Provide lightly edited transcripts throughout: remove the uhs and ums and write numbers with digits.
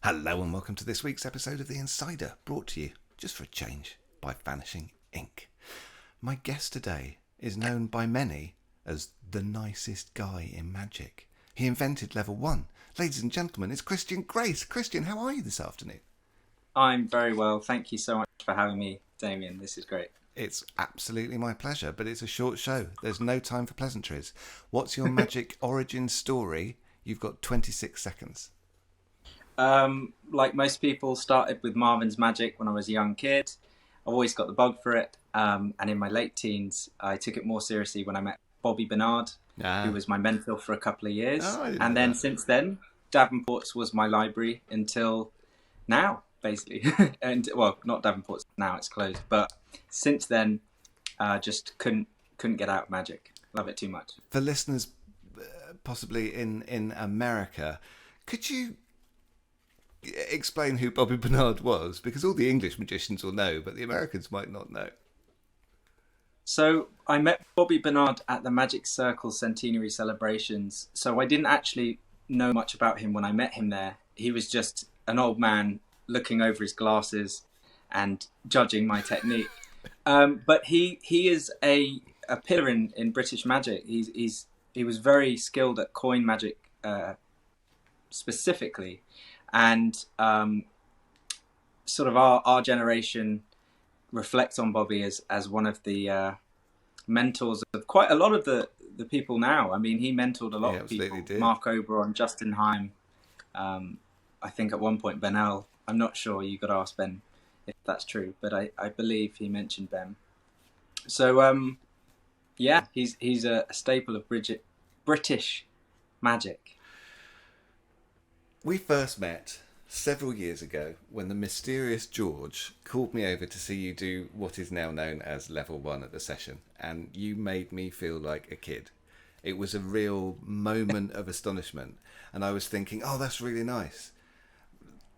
Hello and welcome to this week's episode of The Insider, brought to you, just for a change, by Vanishing Inc. My guest today is known by many as the nicest guy in magic. He invented level 1. Ladies and gentlemen, it's Christian Grace. Christian, how are you this afternoon? I'm very well. Thank you so much for having me, Damien. This is great. It's absolutely my pleasure, but it's a short show. There's no time for pleasantries. What's your magic origin story? You've got 26 seconds. Like most people, started with Marvin's Magic when I was a young kid. I've always got the bug for it. And in my late teens, I took it more seriously when I met Bobby Bernard, who was my mentor for a couple of years. And then since then, Davenport's was my library until now, basically. And well, not Davenport's now, it's closed. But since then, just couldn't get out of magic. Love it too much. For listeners, possibly in America, could you explain who Bobby Bernard was? Because all the English magicians will know, but the Americans might not know. So I met Bobby Bernard at the Magic Circle Centenary celebrations. So I didn't actually know much about him when I met him there. He was just an old man looking over his glasses and judging my technique. But he is a pillar in British magic. He was very skilled at coin magic specifically. And sort of our generation reflects on Bobby as one of the mentors of quite a lot of the people now. I mean, he mentored a lot of people. Did. Mark Oberon, Justin Heim, I think at one point Ben L. I'm not sure, you got to ask Ben if that's true, but I believe he mentioned Ben. So yeah, he's a staple of British magic. We first met several years ago when the mysterious George called me over to see you do what is now known as level 1 at the session, and you made me feel like a kid. It was a real moment of astonishment, and I was thinking, oh, that's really nice.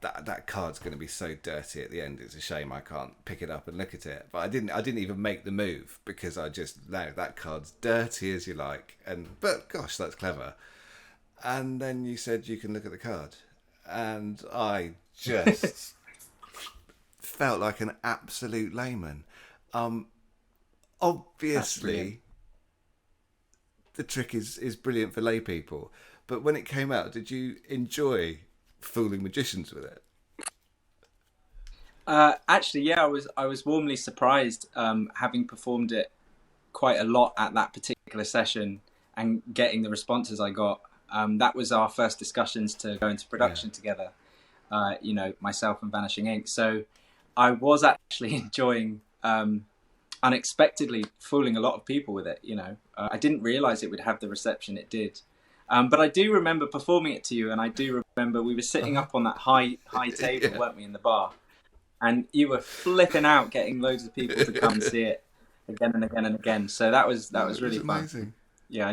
That card's going to be so dirty at the end. It's a shame I can't pick it up and look at it. But I didn't even make the move because I just know that card's dirty as you like. But gosh, that's clever. And then you said you can look at the card. And I just felt like an absolute layman. Obviously, the trick is brilliant for lay people. But when it came out, did you enjoy fooling magicians with it? Actually, yeah, I was warmly surprised, having performed it quite a lot at that particular session and getting the responses I got. That was our first discussions to go into production together, myself and Vanishing Inc. So I was actually enjoying, unexpectedly fooling a lot of people with it. I didn't realize it would have the reception it did. But I do remember performing it to you, and I do remember we were sitting up on that high table, weren't we, in the bar? And you were flipping out, getting loads of people to come see it again and again and again. So that was really amazing. Fun. Yeah,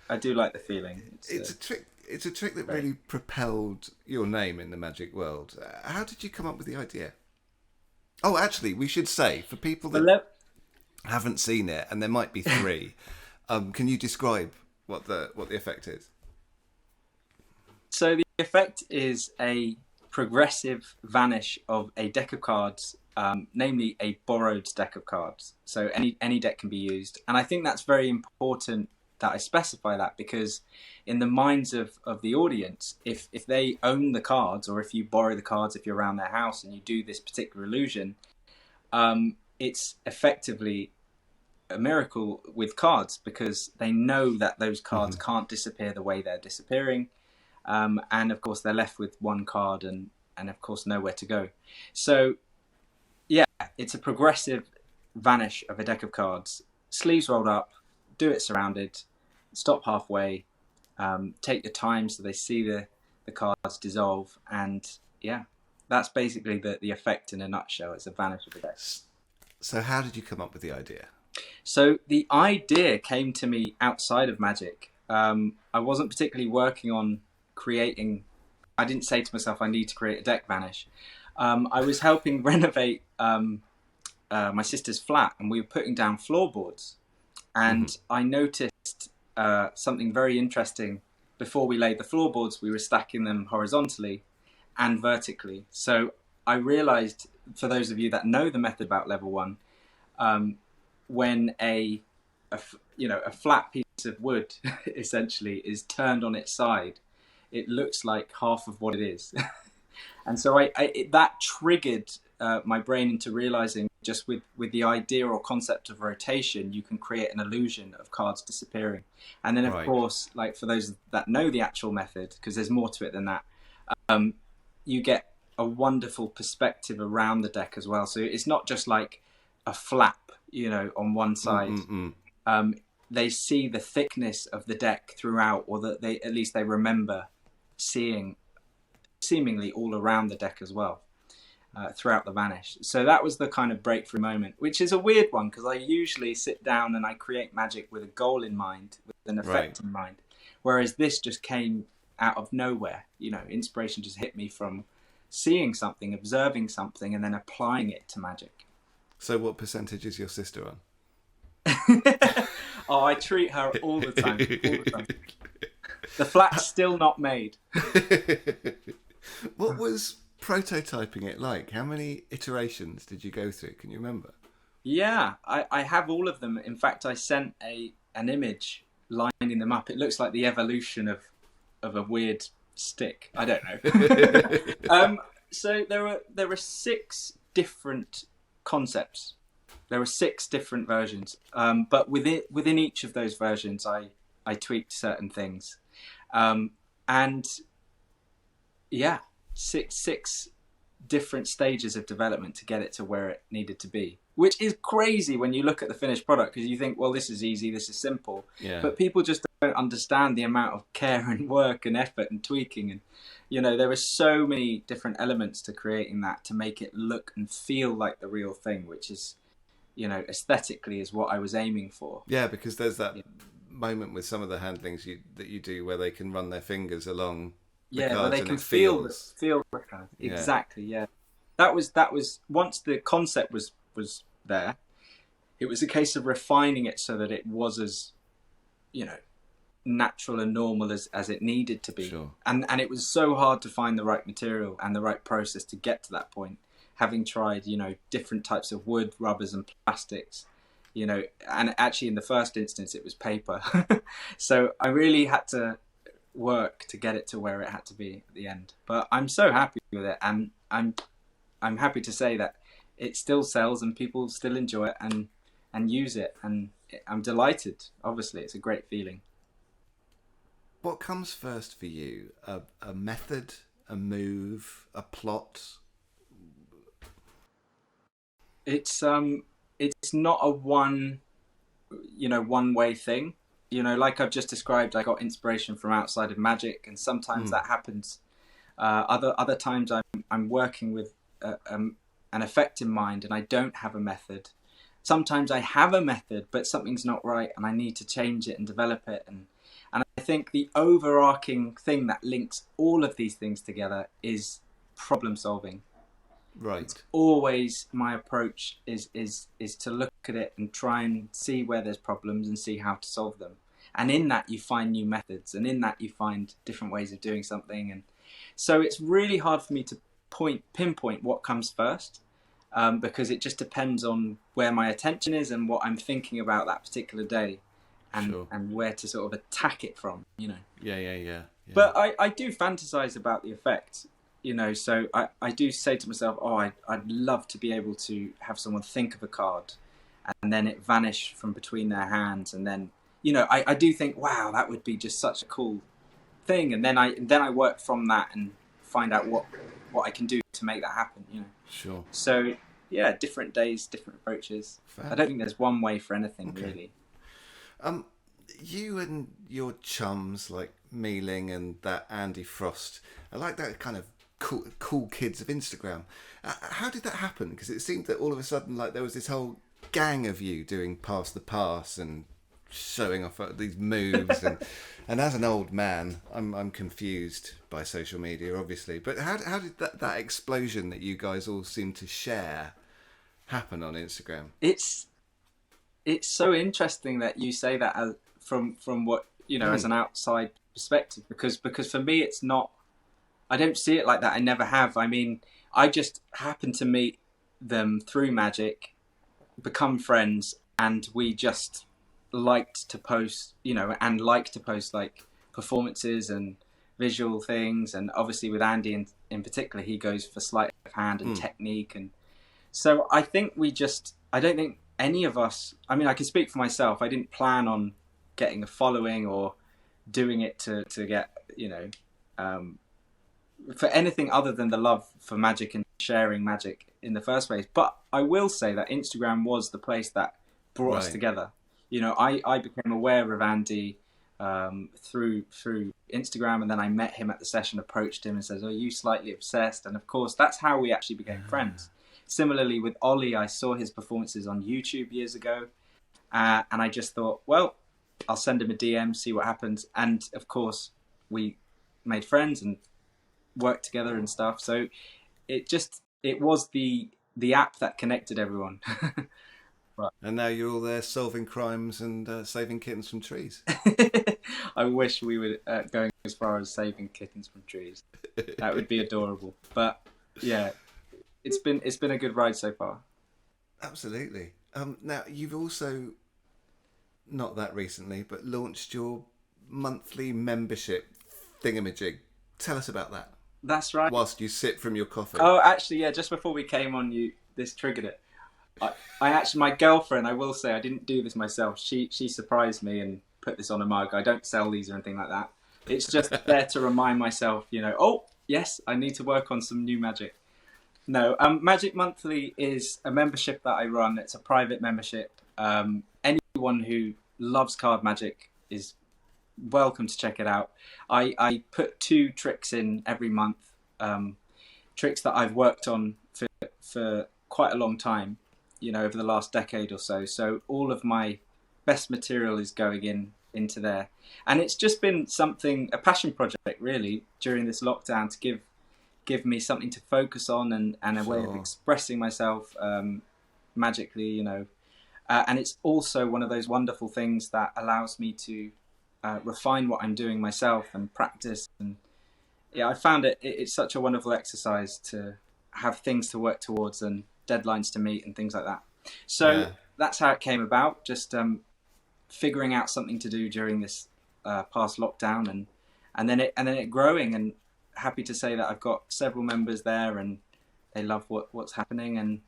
I do like the feeling. It's a trick that really propelled your name in the magic world. How did you come up with the idea? Oh, actually, we should say, for people that haven't seen it, and there might be 3, can you describe what the effect is? So the effect is a progressive vanish of a deck of cards, namely a borrowed deck of cards. So any deck can be used. And I think that's very important that I specify that, because in the minds of the audience, if they own the cards, or if you borrow the cards, if you're around their house and you do this particular illusion, it's effectively a miracle with cards, because they know that those cards can't disappear the way they're disappearing. And of course they're left with one card and of course nowhere to go. So yeah, it's a progressive vanish of a deck of cards, sleeves rolled up, do it surrounded, stop halfway, take your time so they see the cards dissolve, and yeah, that's basically the effect in a nutshell. It's a vanish of a deck. So how did you come up with the idea? So the idea came to me outside of magic. I wasn't particularly working on creating, I didn't say to myself I need to create a deck vanish. I was helping renovate my sister's flat, and we were putting down floorboards, and I noticed something very interesting. Before we laid the floorboards, we were stacking them horizontally, and vertically. So I realized, for those of you that know the method about level one, when a flat piece of wood essentially is turned on its side, it looks like half of what it is. And so that triggered my brain into realizing, just with the idea or concept of rotation, you can create an illusion of cards disappearing. And then, of course, like for those that know the actual method, because there's more to it than that, you get a wonderful perspective around the deck as well. So it's not just like a flap, on one side. They see the thickness of the deck throughout, or that at least they remember seeing seemingly all around the deck as well, throughout the Vanish. So that was the kind of breakthrough moment, which is a weird one, because I usually sit down and I create magic with a goal in mind, with an effect in mind, whereas this just came out of nowhere. Inspiration just hit me from seeing something, observing something, and then applying it to magic. So what percentage is your sister on? Oh, I treat her all the time. The flat's still not made. What was prototyping it like? How many iterations did you go through? Can you remember? Yeah, I have all of them. In fact, I sent an image lining them up. It looks like the evolution of a weird stick. I don't know. So there were 6 different concepts. There were 6 different versions. But within each of those versions, I tweaked certain things. And yeah, six different stages of development to get it to where it needed to be, which is crazy when you look at the finished product, because you think, well, this is easy, this is simple. Yeah. But people just don't understand the amount of care and work and effort and tweaking. And, there were so many different elements to creating that to make it look and feel like the real thing, which is, aesthetically is what I was aiming for. Yeah, because there's that moment with some of the handlings that you do where they can run their fingers along the cards, where they and can it feel feels... the card. Exactly. Yeah, that was once the concept was there, it was a case of refining it so that it was as natural and normal as it needed to be. Sure. And it was so hard to find the right material and the right process to get to that point, having tried different types of wood, rubbers and plastics, and actually in the first instance it was paper. So I really had to work to get it to where it had to be at the end. But I'm so happy with it, and I'm happy to say that it still sells and people still enjoy it and use it, and I'm delighted. Obviously, it's a great feeling. What comes first for you? A method, a move, a plot? It's not a one way thing. Like I've just described, I got inspiration from outside of magic, and sometimes that happens. Other times I'm working with an effect in mind, and I don't have a method. Sometimes I have a method, but something's not right, and I need to change it and develop it. And I think the overarching thing that links all of these things together is problem solving. Right. It's always my approach is to look at it and try and see where there's problems and see how to solve them. And in that you find new methods, and in that you find different ways of doing something. And so it's really hard for me to pinpoint what comes first, because it just depends on where my attention is and what I'm thinking about that particular day, and where to sort of attack it from. Yeah. But I do fantasize about the effect. So I do say to myself, I'd love to be able to have someone think of a card and then it vanish from between their hands. And then, I do think, wow, that would be just such a cool thing. And then I work from that and find out what I can do to make that happen, Sure. So, yeah, different days, different approaches. Fair. I don't think there's one way for anything, really. You and your chums, like Mealing and that Andy Frost, I like that kind of cool kids of Instagram. How did that happen? Because it seemed that all of a sudden, like, there was this whole gang of you doing pass the pass and showing off these moves, and as an old man, I'm confused by social media, obviously. But how did that explosion that you guys all seem to share happen on Instagram? It's so interesting that you say that from what as an outside perspective, because for me it's not I don't see it like that. I never have. I mean, I just happened to meet them through Magic, become friends, and we just liked to post, and like to post like performances and visual things. And obviously with Andy in particular, he goes for sleight of hand and technique. And so I think I don't think any of us, I mean, I can speak for myself. I didn't plan on getting a following or doing it to get, for anything other than the love for Magic and sharing Magic in the first place. But I will say that Instagram was the place that brought us together. I became aware of Andy through Instagram, and then I met him at the session, approached him and says, "Are you slightly obsessed?" And of course, that's how we actually became friends. Similarly with Ollie, I saw his performances on YouTube years ago, and I just thought, well, I'll send him a DM, see what happens. And of course, we made friends and worked together and stuff. So it was the app that connected everyone. Right. And now you're all there solving crimes and saving kittens from trees. I wish we were going as far as saving kittens from trees. That would be adorable. But yeah, it's been a good ride so far. Absolutely. Now you've also, not that recently, but launched your monthly membership thingamajig. Tell us about that. That's right. Whilst you sip from your coffee. Oh, actually, yeah. Just before we came on, this triggered it. I actually, my girlfriend, I will say, I didn't do this myself. She surprised me and put this on a mug. I don't sell these or anything like that. It's just there to remind myself, oh yes, I need to work on some new Magic. No, Magic Monthly is a membership that I run. It's a private membership. Anyone who loves card Magic is welcome to check it out. I put 2 tricks in every month, tricks that I've worked on for quite a long time, over the last decade or so. So all of my best material is going into there. And it's just been a passion project really during this lockdown to give me something to focus on and a way of expressing myself magically, and it's also one of those wonderful things that allows me to refine what I'm doing myself and practice. And yeah, I found it's such a wonderful exercise to have things to work towards and deadlines to meet and things like that. So that's how it came about, just figuring out something to do during this past lockdown, and then it growing, and happy to say that I've got several members there and they love what's happening and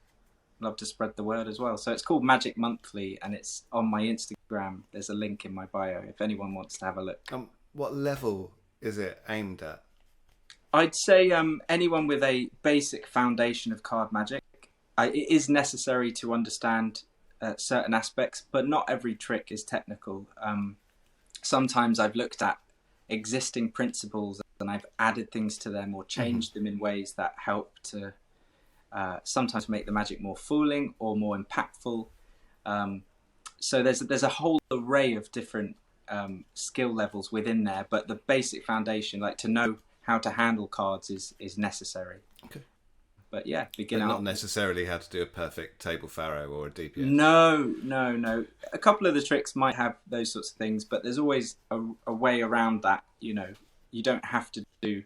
love to spread the word as well. So it's called Magic Monthly and it's on my Instagram. There's a link in my bio if anyone wants to have a look. What level is it aimed at? I'd say anyone with a basic foundation of card Magic. It is necessary to understand certain aspects, but not every trick is technical. Sometimes I've looked at existing principles and I've added things to them or changed them in ways that help to sometimes make the Magic more fooling or more impactful. So there's a whole array of different skill levels within there, but the basic foundation, like to know how to handle cards, is necessary. Okay. But yeah, beginner. Not necessarily how to do a perfect table Pharaoh or a DPS. No. A couple of the tricks might have those sorts of things, but there's always a way around that. You don't have to do.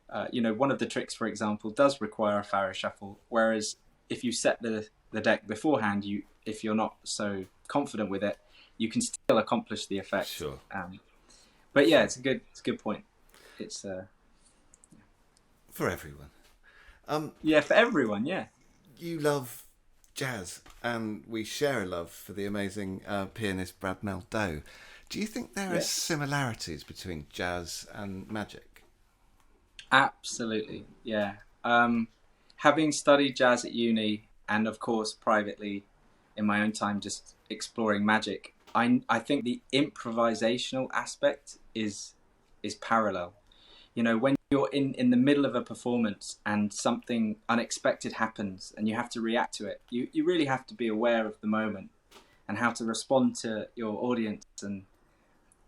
One of the tricks, for example, does require a Pharaoh shuffle. Whereas if you set the deck beforehand, if you're not so confident with it, you can still accomplish the effect. Sure. But yeah, it's a good point. It's for everyone. For everyone, yeah. You love jazz, and we share a love for the amazing pianist Brad Mehldau. Do you think there are similarities between jazz and Magic? Absolutely, yeah. Having studied jazz at uni, and of course privately in my own time just exploring Magic, I think the improvisational aspect is parallel. When you're in the middle of a performance and something unexpected happens and you have to react to it, you really have to be aware of the moment and how to respond to your audience, and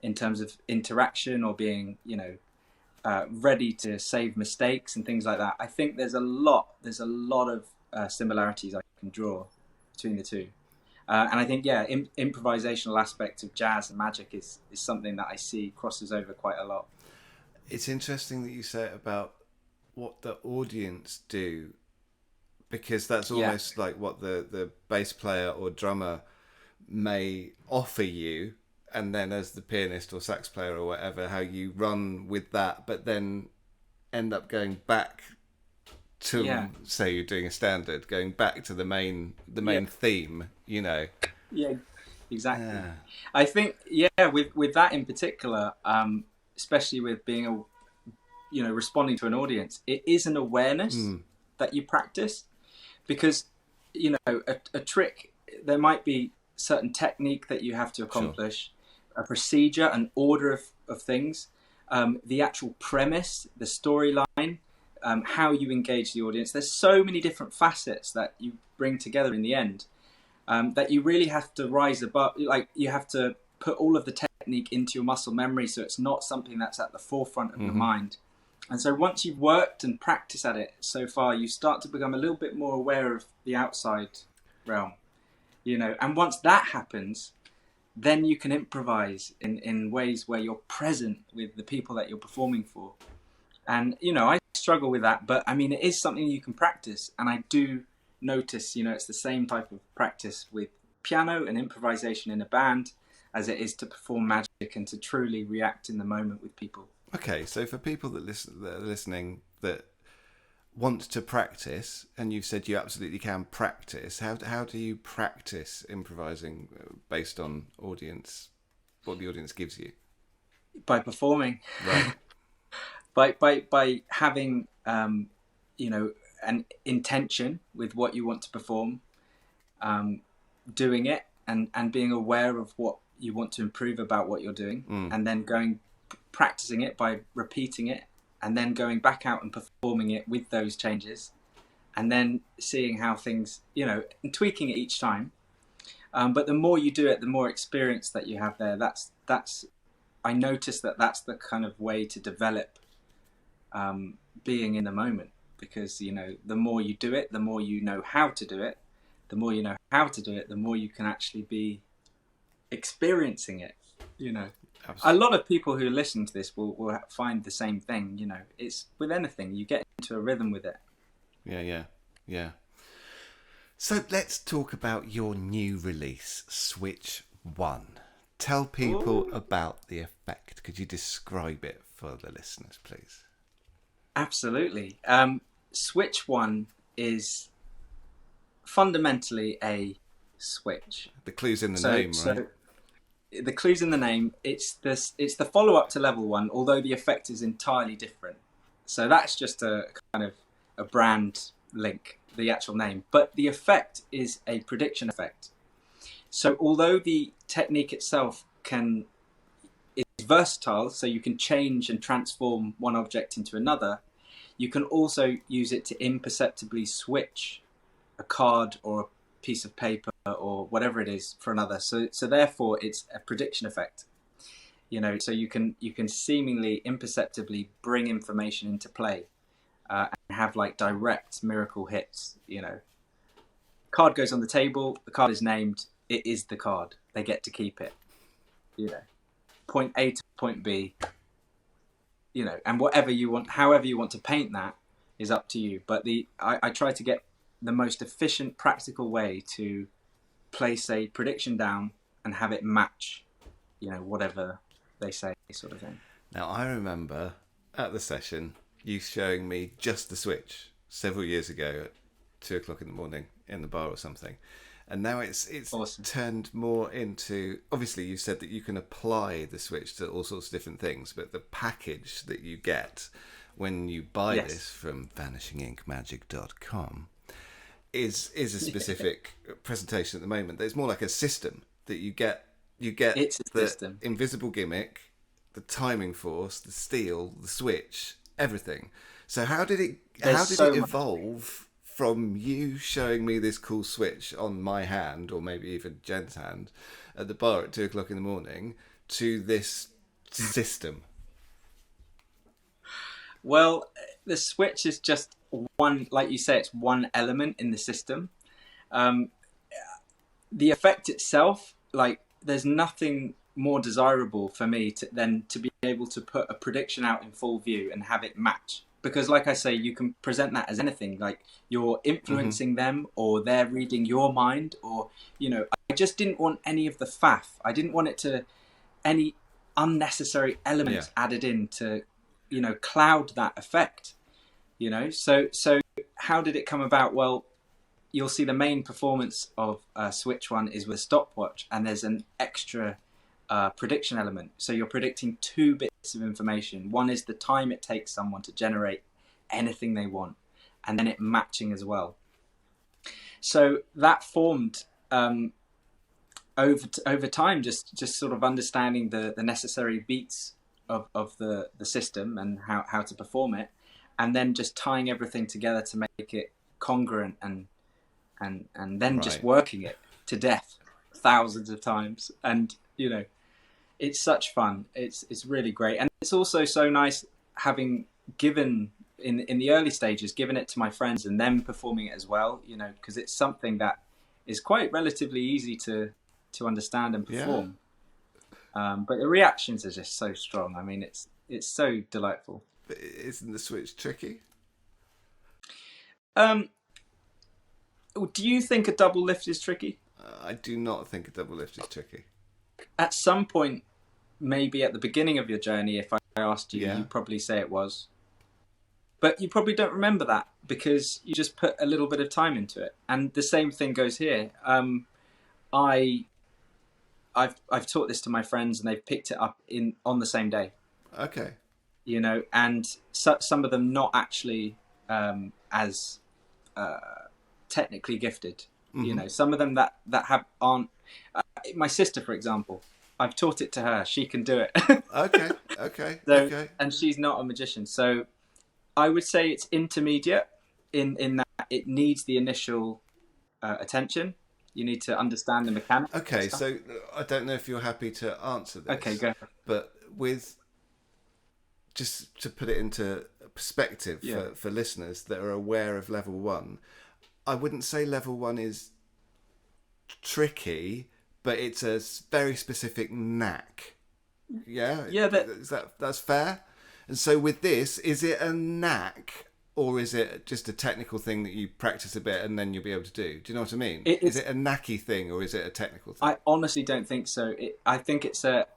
in terms of interaction or being, ready to save mistakes and things like that. I think there's a lot of similarities I can draw between the two. And I think, improvisational aspect of jazz and Magic is something that I see crosses over quite a lot. It's interesting that you say it about what the audience do, because that's Yeah, almost like what the bass player or drummer may offer you, and then as the pianist or sax player or whatever, how you run with that, but then end up going back to, yeah, say you're doing a standard, going back to the main yeah, theme, you know. yeah, exactly. Yeah. I think, yeah, with that in particular, especially with being a, responding to an audience, it is an awareness that you practice, because a trick, there might be certain technique that you have to Sure. accomplish, a procedure, an order of things, the actual premise, the storyline, how you engage the audience. There's so many different facets that you bring together in the end, that you really have to rise above. Like, you have to put all of the technique into your muscle memory, so it's not something that's at the forefront of your mind. And so once you've worked and practiced at it so far, you start to become a little bit more aware of the outside realm, and once that happens, then you can improvise in ways where you're present with the people that you're performing for. And, I struggle with that, but I mean, it is something you can practice. And I do notice, it's the same type of practice with piano and improvisation in a band as it is to perform magic and to truly react in the moment with people. Okay, so for people that are listening that want to practice, and you've said you absolutely can practice, how do you practice improvising based on audience, what the audience gives you? By performing. Right. by having an intention with what you want to perform, doing it, and being aware of what you want to improve about what you're doing, and then practicing it by repeating it, and then going back out and performing it with those changes, and then seeing how things, and tweaking it each time. But the more you do it, the more experience that you have there. That's I notice that's the kind of way to develop being in the moment, because the more you do it, the more you know how to do it. The more you know how to do it, the more you can actually be experiencing it. A lot of people who listen to this will find the same thing. It's with anything, you get into a rhythm with it. Yeah. So let's talk about your new release, Switch 1. Tell people about the effect. Could you describe it for the listeners, please? Absolutely. Switch 1 is fundamentally a switch. The clue's in the name, right? So the clue's in the name. It's the follow-up to level 1, although the effect is entirely different. So that's just a kind of a brand link, the actual name. But the effect is a prediction effect. So although the technique itself is versatile, so you can change and transform one object into another, you can also use it to imperceptibly switch a card or a piece of paper or whatever it is for another. So therefore it's a prediction effect. So you can seemingly imperceptibly bring information into play, and have like direct miracle hits. Card goes on the table, the card is named, it is the card. They get to keep it. Point A to point B. And whatever you want, however you want to paint that is up to you. But I try to get the most efficient, practical way to place a prediction down and have it match, whatever they say, sort of thing. Now, I remember at the session you showing me just the switch several years ago at 2:00 in the morning in the bar or something. And now it's Awesome. turned more into, obviously you said that you can apply the switch to all sorts of different things, but the package that you get when you buy this from vanishinginkmagic.com is a specific presentation at the moment. There's more like a system that you get. It's a the system. invisible gimmick, the timing force, the steel, the switch, everything. So how did it evolve from you showing me this cool switch on my hand, or maybe even Jen's hand, at the bar at 2:00 in the morning, to this system? Well, the switch is just one, like you say, it's one element in the system. The effect itself, like, there's nothing more desirable for me than to be able to put a prediction out in full view and have it match because like I say, you can present that as anything, like you're influencing them or they're reading your mind, or, you know, I just didn't want any of the faff. I didn't want it to, any unnecessary elements added in to, you know, cloud that effect, you know. So how did it come about? Well, you'll see the main performance of Switch 1 is with a stopwatch, and there's an extra prediction element. So you're predicting 2 bits of information. One is the time it takes someone to generate anything they want, and then it matching as well. So that formed over time, just sort of understanding the necessary beats of the system and how to perform it, and then just tying everything together to make it congruent, and then just working it to death thousands of times. And, you know, it's such fun. It's really great. And it's also so nice having given in the early stages, given it to my friends and them performing it as well, you know, because it's something that is quite relatively easy to understand and perform. But the reactions are just so strong. I mean, it's so delightful. But isn't the Switch tricky? Do you think a double lift is tricky? I do not think a double lift is tricky. At some point, maybe at the beginning of your journey, if I asked you, you'd probably say it was. But you probably don't remember that because you just put a little bit of time into it. And the same thing goes here. I've taught this to my friends, and they've picked it up on the same day. Okay. You know, and some of them not actually as technically gifted. You know, some of them that aren't. My sister, for example, I've taught it to her. She can do it. Okay. And she's not a magician, so I would say it's intermediate in that it needs the initial attention. You need to understand the mechanics. Okay, so I don't know if you're happy to answer this. Okay, go. But just to put it into perspective for listeners that are aware of level 1, I wouldn't say level 1 is tricky, but it's a very specific knack. Yeah? Yeah, that's fair? And so with this, is it a knack, or is it just a technical thing that you practice a bit and then you'll be able to do? Do you know what I mean? Is it a knacky thing, or is it a technical thing? I honestly don't think so. I think it's a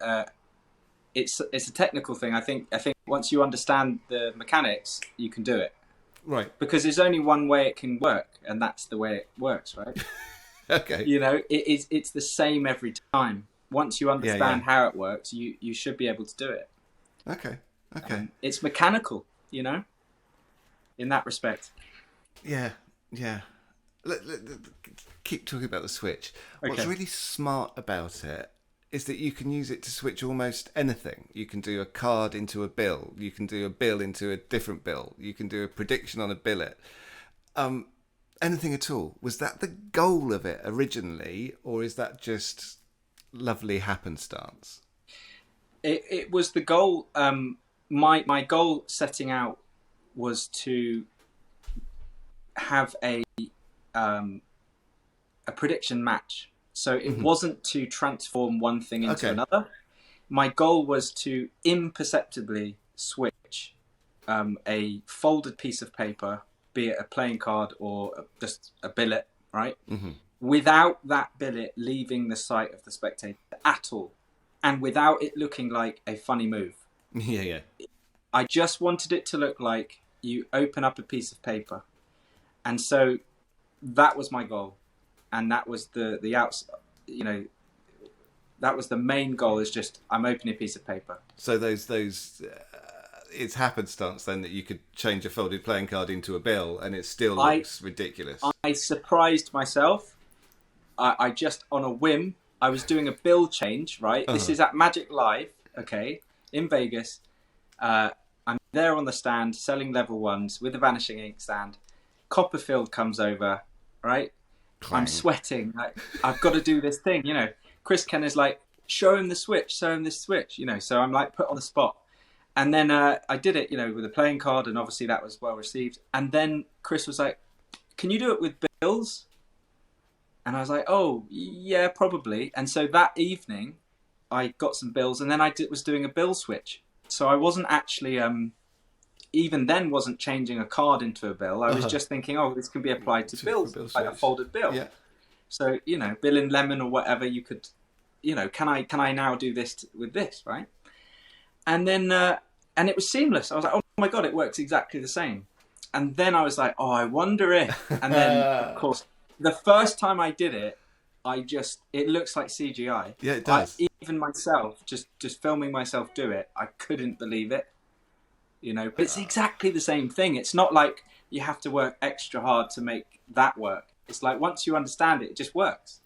technical thing. I think once you understand the mechanics, you can do it. Right. Because there's only one way it can work, and that's the way it works, right? Okay. You know, it's the same every time. Once you understand how it works, you should be able to do it. Okay. It's mechanical, you know, in that respect. Yeah. Keep talking about the Switch. Okay. What's really smart about it is that you can use it to switch almost anything. You can do a card into a bill. You can do a bill into a different bill. You can do a prediction on a billet. Anything at all. Was that the goal of it originally, or is that just lovely happenstance? It was the goal. My goal setting out was to have a prediction match. So it wasn't to transform one thing into another. My goal was to imperceptibly switch a folded piece of paper, be it a playing card or just a billet, right? Without that billet leaving the sight of the spectator at all, and without it looking like a funny move. Yeah. I just wanted it to look like you open up a piece of paper. And so that was my goal. And that was the outs, you know, that was the main goal, is just, I'm opening a piece of paper. So those it's happenstance then that you could change a folded playing card into a bill and it still looks ridiculous. I surprised myself. I just, on a whim, I was doing a bill change, right? This is at Magic Live, okay, in Vegas. I'm there on the stand selling level 1s with the Vanishing ink stand. Copperfield comes over, right? Clang. I'm sweating. Like, I've got to do this thing, you know. Chris Kenner's like, show him the switch, you know. So I'm like put on the spot. And then I did it, you know, with a playing card, and obviously that was well received. And then Chris was like, can you do it with bills? And I was like, oh, yeah, probably. And so that evening, I got some bills, and then I was doing a bill switch. So I wasn't actually even then wasn't changing a card into a bill. I was just thinking, oh, this can be applied to bills, like a folded bill. Yeah. So, bill in lemon or whatever, you could, can I now do this with this, right? And then, and it was seamless. I was like, oh my God, it works exactly the same. And then I was like, oh, I wonder if, and then of course, the first time I did it, it looks like CGI. Yeah, it does. Even myself, just filming myself do it, I couldn't believe it. But it's exactly the same thing. It's not like you have to work extra hard to make that work. It's like once you understand it, it just works.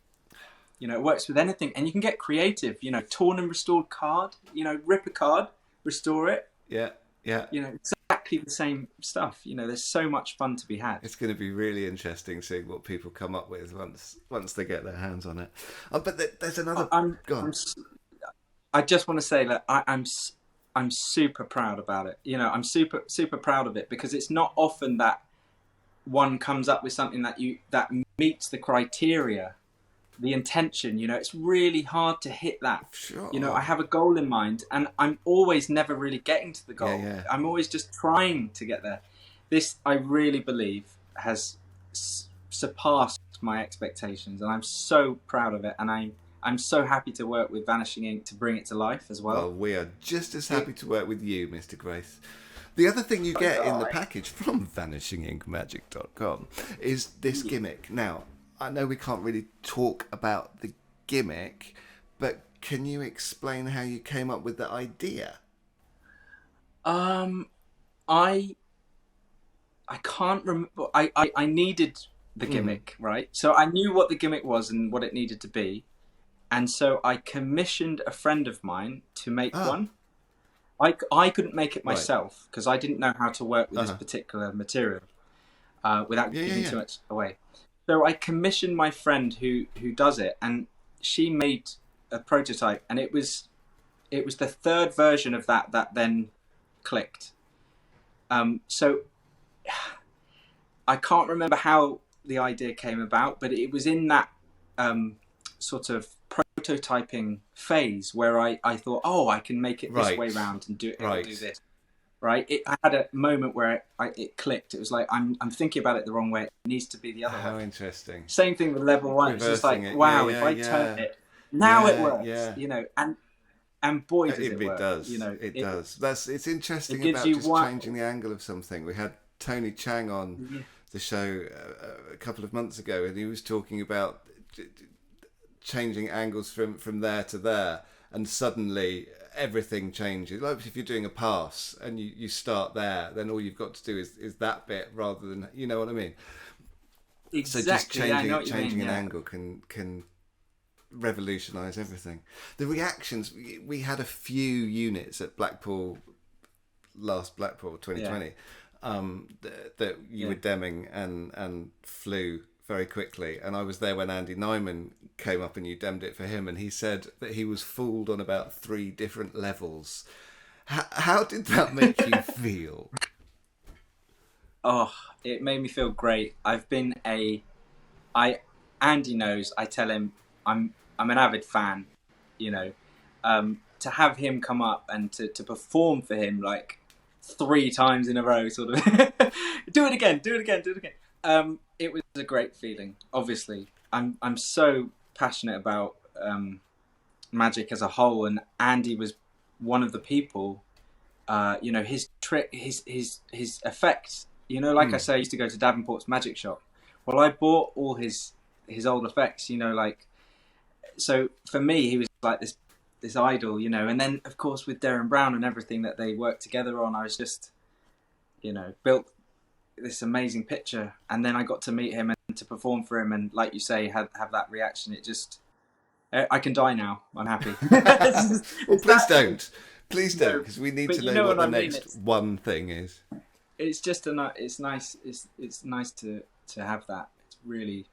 It works with anything, and you can get creative. Torn and restored card. Rip a card, restore it. Yeah. Exactly the same stuff. There's so much fun to be had. It's going to be really interesting seeing what people come up with once they get their hands on it. But there's another. I just want to say that I'm super proud about it. I'm super proud of it, because it's not often that one comes up with something that meets the criteria, the intention. It's really hard to hit that. Sure. I have a goal in mind, and I'm always never really getting to the goal. Yeah. I'm always just trying to get there. This, I really believe, has surpassed my expectations, and I'm so proud of it. And I'm so happy to work with Vanishing Ink to bring it to life as well. Well, we are just as happy to work with you, Mr. Grace. The other thing you get in the package from VanishingInkMagic.com is this gimmick. Now, I know we can't really talk about the gimmick, but can you explain how you came up with the idea? I can't remember. I needed the gimmick, right? So I knew what the gimmick was and what it needed to be. And so I commissioned a friend of mine to make one. I couldn't make it myself because I didn't know how to work with this particular material without giving too much away. So I commissioned my friend who does it, and she made a prototype, and it was the third version of that then clicked. So I can't remember how the idea came about, but it was in that sort of prototyping phase where I thought, oh, I can make it this way round and do this. Right. I had a moment where it clicked. It was like, I'm thinking about it the wrong way. It needs to be the other way. How interesting. Same thing with level one. It's just like, wow, if I turn it, now it works, and boy, does it work. It does. It does. It's interesting about just changing the angle of something. We had Tony Chang on the show a couple of months ago, and he was talking about changing angles from there to there, and suddenly everything changes. Like if you're doing a pass and you start there, then all you've got to do is that bit rather than, you know what I mean? Exactly. So just changing an angle can revolutionise everything. The reactions, we had a few units at last Blackpool 2020 that you were demming and flew very quickly, and I was there when Andy Nyman came up and you demmed it for him, and he said that he was fooled on about 3 different levels. How did that make you feel? Oh, it made me feel great. Andy knows, I tell him I'm an avid fan, to have him come up and to perform for him like 3 times in a row, sort of do it again. It was a great feeling. Obviously, I'm so passionate about magic as a whole, and Andy was one of the people. His trick, his effects. Like I say, I used to go to Davenport's magic shop. Well, I bought all his old effects. So for me, he was like this idol. And then of course with Darren Brown and everything that they worked together on, I was just, built this amazing picture, and then I got to meet him and to perform for him, and like you say, have that reaction. It just, I can die now. I'm happy. Please don't, because we need to know what the next one thing is. It's just it's nice. It's nice to have that. It's really,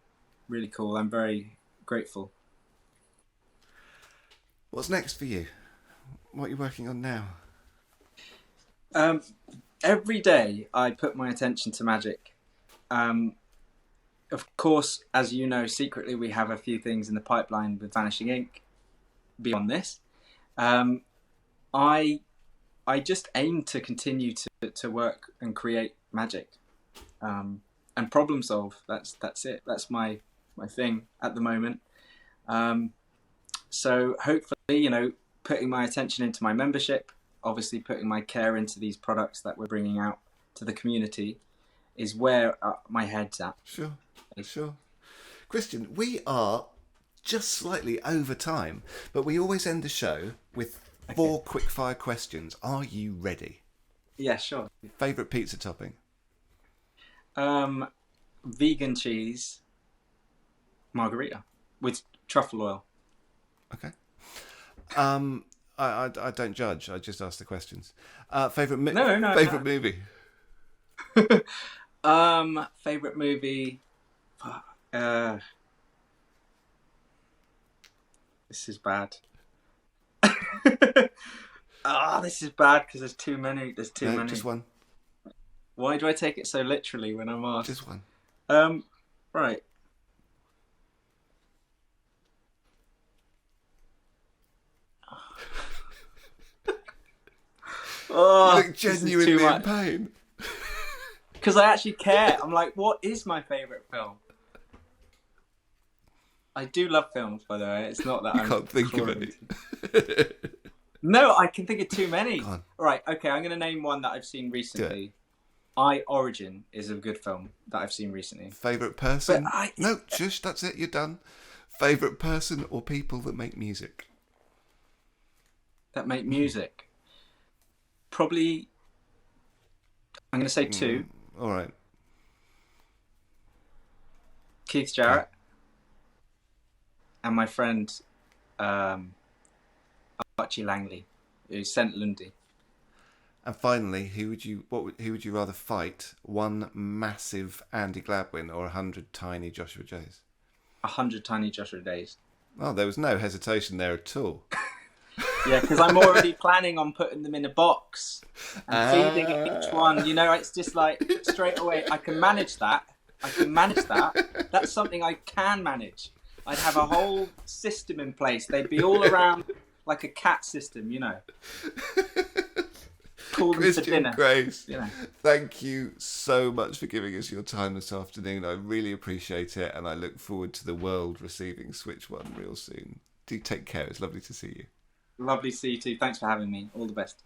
really cool. I'm very grateful. What's next for you? What are you working on now? Every day I put my attention to magic. Of course, as you know, secretly we have a few things in the pipeline with Vanishing Ink beyond this. I I just aim to continue to work and create magic, and problem solve. That's it. That's my thing at the moment. So hopefully, putting my attention into my membership, obviously putting my care into these products that we're bringing out to the community, is where my head's at. Sure. Christian, we are just slightly over time, but we always end the show with 4 quickfire questions. Are you ready? Yeah, sure. Favourite pizza topping? Vegan cheese margarita with truffle oil. Okay. I don't judge. I just ask the questions. Favorite movie? Favorite movie. This is bad. This is bad because there's too many. There's too many. Just one. Why do I take it so literally when I'm asked? Just one. Right. You look genuinely in pain. Because I actually care. I'm like, what is my favourite film? I do love films, by the way. It's not that I can't think of any. No, I can think of too many. Right, okay, I'm going to name one that I've seen recently. I, Origin is a good film that I've seen recently. Favourite person? No, shush, that's it, you're done. Favourite person or people that make music? That make music? Probably, I'm going to say 2. All right. Keith Jarrett and my friend Archie Langley, who's St. Lundy. And finally, who would you rather fight? 1 massive Andy Gladwin or 100 tiny Joshua Jays? 100 tiny Joshua Jays. Oh, there was no hesitation there at all. Yeah, because I'm already planning on putting them in a box and feeding each one. It's just like straight away. I can manage that. That's something I can manage. I'd have a whole system in place. They'd be all around like a cat system, Call them Christian for dinner. Grace, thank you so much for giving us your time this afternoon. I really appreciate it, and I look forward to the world receiving Switch 1 real soon. Do take care. It's lovely to see you. Lovely to see you too. Thanks for having me. All the best.